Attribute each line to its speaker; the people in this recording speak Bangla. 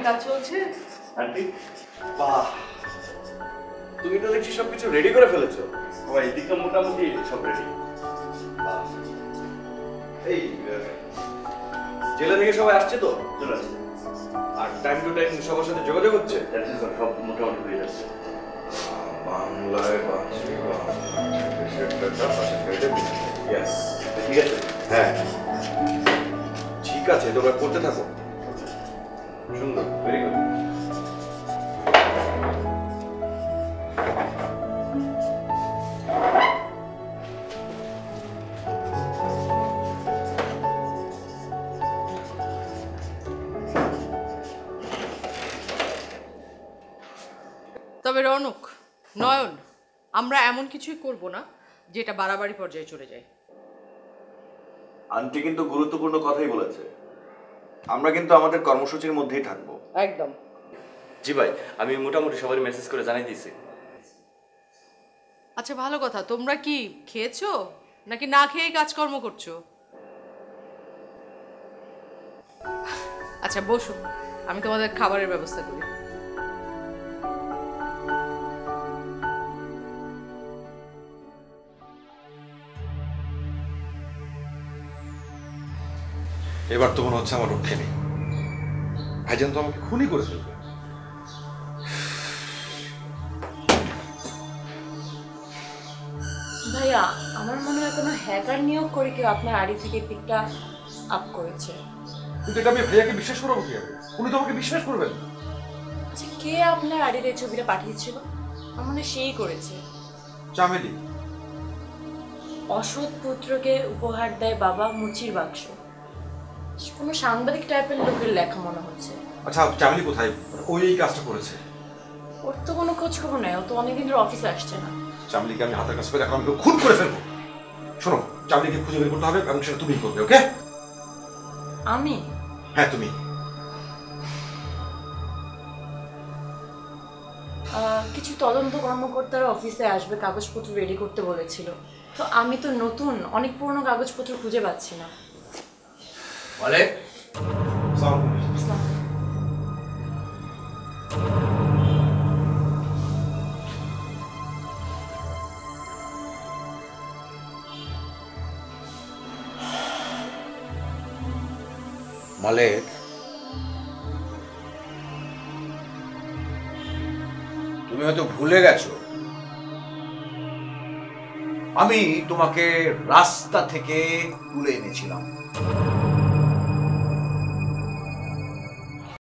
Speaker 1: কাজ চলছে
Speaker 2: আন্টি বাহ, তুমি তো দেখছি সবকিছু রেডি করে ফেলেছো। আমার এদিকে মোটামুটি সব রেডি। এই জেলা থেকে সবাই আসছে তো? চলে আসছে। আর টাইম টু টাইম সবার সাথে যোগাযোগ হচ্ছে? সব মোটামুটি হয়ে যাচ্ছে। বাংলায় ঠিক আছে, হ্যাঁ ঠিক আছে, তোমরা করতে থাকো। সুন্দর, ভেরি গুড।
Speaker 1: তবে রৌনক, নয়ন, আমরা এমন কিছুই করব না যেটা বাড়াবাড়ি পর্যায়ে চলে যায়।
Speaker 2: আন্টি কিন্তু গুরুত্বপূর্ণ কথাই বলেছে। আমরা কিন্তু আমাদের কর্মসূচির মধ্যেই থাকবো।
Speaker 1: একদম।
Speaker 3: জি ভাই, আমি মোটামুটি সবাই মেসেজ করে জানিয়ে দিয়েছি।
Speaker 1: আচ্ছা ভালো কথা, তোমরা কি খেয়েছো নাকি না খেয়েই কাজকর্ম করছো? আচ্ছা বসো, আমি তোমাদের খাবারের ব্যবস্থা করি।
Speaker 4: এবার তো মনে হচ্ছে আমার রক্ষে নেই। ভাইজান তো আমাকে খুনই করে ফেলবে।
Speaker 5: ভাইয়া, আমার মনে হয় কোনো হ্যাকার নিয়োগ করে কেউ আপনার আড়ি থেকে পিকটা আপ করেছে।
Speaker 4: কিন্তু এটা আমি ভাইয়াকে বিশ্বাস করবো কিভাবে? উনি তো আমাকে বিশ্বাস করবেন না।
Speaker 5: আচ্ছা, কে আপনার আড়ির এই ছবিটা পাঠিয়েছিল? আমার মনে হয় সেই করেছে।
Speaker 4: চামেলি।
Speaker 5: অসৎ পুত্রকে উপহার দেয় বাবা, মুচির বাক্স। কোনো সাংবাদিক টাইপের লোকের লেখা মনে হচ্ছে।
Speaker 4: আচ্ছা, চামেলি কোথায়? ওই এই কাজটা করেছে।
Speaker 5: ওর তো কোনো খোঁজ খবর নেই, ও তো অনেকদিন ধরে অফিসে আসছে না।
Speaker 4: চামেলিকে আমি হাতের কাছে পেলে এখন আমি খুন করে ফেলবো। শোনো, চামেলিকে খুঁজে বের করতে হবে এবং সেটা তুমিই করবে, ওকে?
Speaker 5: আমি?
Speaker 4: হ্যাঁ তুমি।
Speaker 5: কিছু তদন্ত কর্মকর্তারা অফিসে আসবে, কাগজপত্র রেডি করতে বলেছিল। তো আমি তো নতুন, অনেক পুরনো কাগজপত্র খুঁজে পাচ্ছি না।
Speaker 3: বলে
Speaker 6: মালেক, তুমি হয়তো ভুলে গেছো আমি তোমাকে রাস্তা থেকে তুলে এনেছিলাম।